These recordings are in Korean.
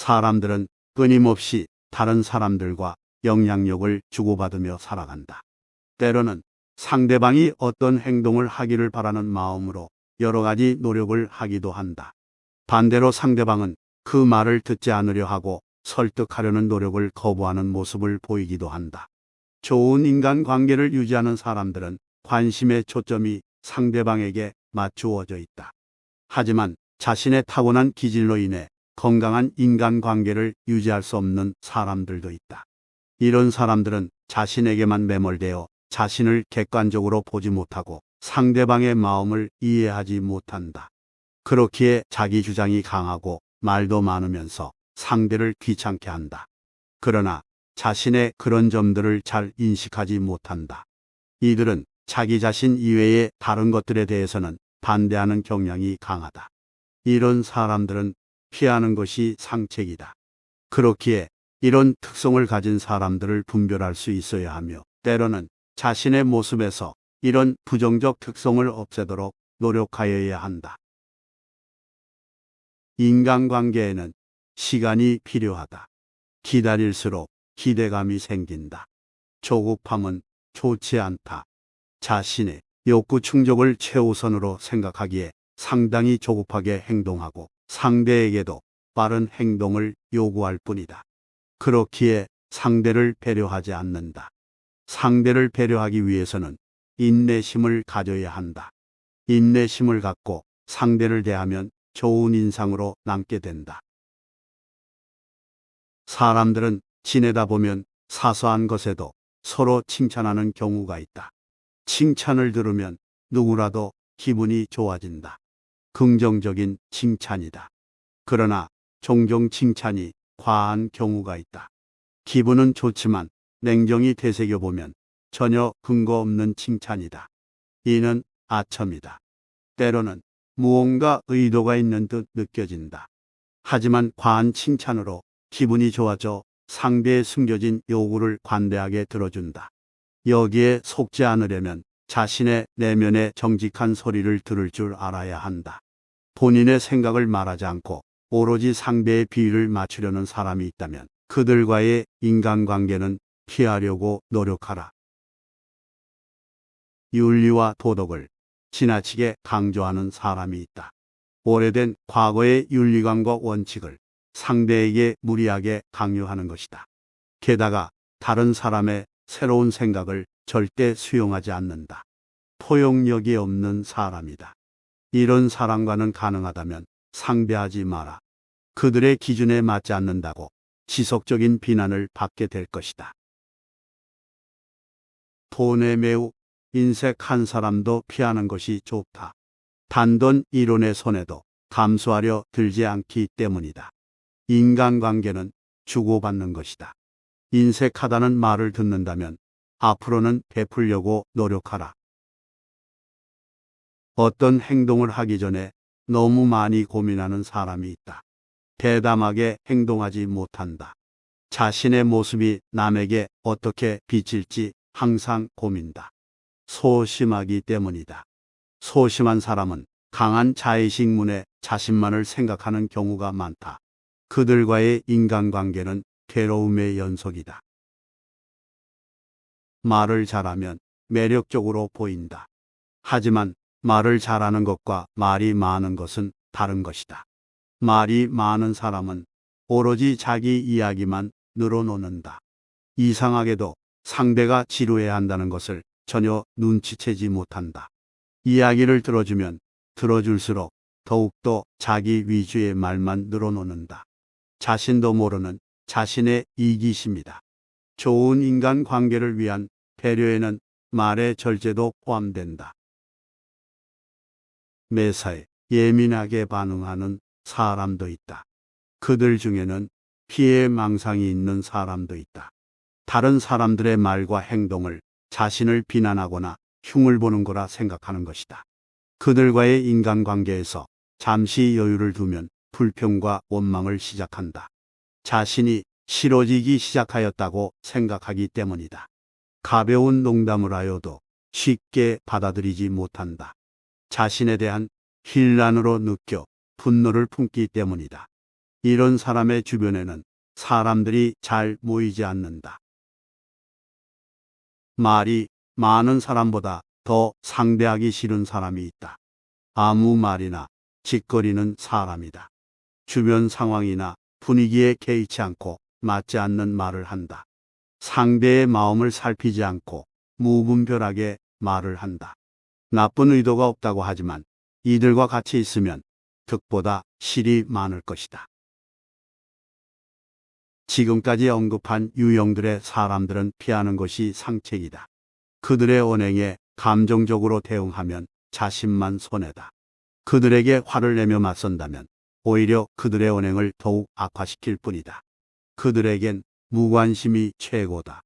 사람들은 끊임없이 다른 사람들과 영향력을 주고받으며 살아간다. 때로는 상대방이 어떤 행동을 하기를 바라는 마음으로 여러 가지 노력을 하기도 한다. 반대로 상대방은 그 말을 듣지 않으려 하고 설득하려는 노력을 거부하는 모습을 보이기도 한다. 좋은 인간관계를 유지하는 사람들은 관심의 초점이 상대방에게 맞추어져 있다. 하지만 자신의 타고난 기질로 인해 건강한 인간관계를 유지할 수 없는 사람들도 있다. 이런 사람들은 자신에게만 매몰되어 자신을 객관적으로 보지 못하고 상대방의 마음을 이해하지 못한다. 그렇기에 자기 주장이 강하고 말도 많으면서 상대를 귀찮게 한다. 그러나 자신의 그런 점들을 잘 인식하지 못한다. 이들은 자기 자신 이외의 다른 것들에 대해서는 반대하는 경향이 강하다. 이런 사람들은 피하는 것이 상책이다. 그렇기에 이런 특성을 가진 사람들을 분별할 수 있어야 하며 때로는 자신의 모습에서 이런 부정적 특성을 없애도록 노력하여야 한다. 인간관계에는 시간이 필요하다. 기다릴수록 기대감이 생긴다. 조급함은 좋지 않다. 자신의 욕구 충족을 최우선으로 생각하기에 상당히 조급하게 행동하고 상대에게도 빠른 행동을 요구할 뿐이다. 그렇기에 상대를 배려하지 않는다. 상대를 배려하기 위해서는 인내심을 가져야 한다. 인내심을 갖고 상대를 대하면 좋은 인상으로 남게 된다. 사람들은 지내다 보면 사소한 것에도 서로 칭찬하는 경우가 있다. 칭찬을 들으면 누구라도 기분이 좋아진다. 긍정적인 칭찬이다. 그러나 종종 칭찬이 과한 경우가 있다. 기분은 좋지만 냉정히 되새겨보면 전혀 근거 없는 칭찬이다. 이는 아첨이다. 때로는 무언가 의도가 있는 듯 느껴진다. 하지만 과한 칭찬으로 기분이 좋아져 상대의 숨겨진 요구를 관대하게 들어준다. 여기에 속지 않으려면 자신의 내면의 정직한 소리를 들을 줄 알아야 한다. 본인의 생각을 말하지 않고 오로지 상대의 비위를 맞추려는 사람이 있다면 그들과의 인간관계는 피하려고 노력하라. 윤리와 도덕을 지나치게 강조하는 사람이 있다. 오래된 과거의 윤리관과 원칙을 상대에게 무리하게 강요하는 것이다. 게다가 다른 사람의 새로운 생각을 절대 수용하지 않는다. 포용력이 없는 사람이다. 이런 사람과는 가능하다면 상대하지 마라. 그들의 기준에 맞지 않는다고 지속적인 비난을 받게 될 것이다. 돈에 매우 인색한 사람도 피하는 것이 좋다. 단돈 1원의 손해도 감수하려 들지 않기 때문이다. 인간관계는 주고받는 것이다. 인색하다는 말을 듣는다면 앞으로는 베풀려고 노력하라. 어떤 행동을 하기 전에 너무 많이 고민하는 사람이 있다. 대담하게 행동하지 못한다. 자신의 모습이 남에게 어떻게 비칠지 항상 고민다. 소심하기 때문이다. 소심한 사람은 강한 자의식문에 자신만을 생각하는 경우가 많다. 그들과의 인간관계는 괴로움의 연속이다. 말을 잘하면 매력적으로 보인다. 하지만 말을 잘하는 것과 말이 많은 것은 다른 것이다. 말이 많은 사람은 오로지 자기 이야기만 늘어놓는다. 이상하게도 상대가 지루해한다는 것을 전혀 눈치채지 못한다. 이야기를 들어주면 들어줄수록 더욱더 자기 위주의 말만 늘어놓는다. 자신도 모르는 자신의 이기심이다. 좋은 인간관계를 위한 배려에는 말의 절제도 포함된다. 매사에 예민하게 반응하는 사람도 있다. 그들 중에는 피해 망상이 있는 사람도 있다. 다른 사람들의 말과 행동을 자신을 비난하거나 흉을 보는 거라 생각하는 것이다. 그들과의 인간관계에서 잠시 여유를 두면 불평과 원망을 시작한다. 자신이 싫어지기 시작하였다고 생각하기 때문이다. 가벼운 농담을 하여도 쉽게 받아들이지 못한다. 자신에 대한 힐난으로 느껴 분노를 품기 때문이다. 이런 사람의 주변에는 사람들이 잘 모이지 않는다. 말이 많은 사람보다 더 상대하기 싫은 사람이 있다. 아무 말이나 짓거리는 사람이다. 주변 상황이나 분위기에 개의치 않고 맞지 않는 말을 한다. 상대의 마음을 살피지 않고 무분별하게 말을 한다. 나쁜 의도가 없다고 하지만 이들과 같이 있으면 득보다 실이 많을 것이다. 지금까지 언급한 유형들의 사람들은 피하는 것이 상책이다. 그들의 언행에 감정적으로 대응하면 자신만 손해다. 그들에게 화를 내며 맞선다면 오히려 그들의 언행을 더욱 악화시킬 뿐이다. 그들에겐 무관심이 최고다.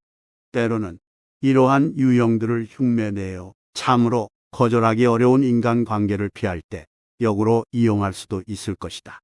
때로는 이러한 유형들을 흉내내어 참으로 거절하기 어려운 인간관계를 피할 때 역으로 이용할 수도 있을 것이다.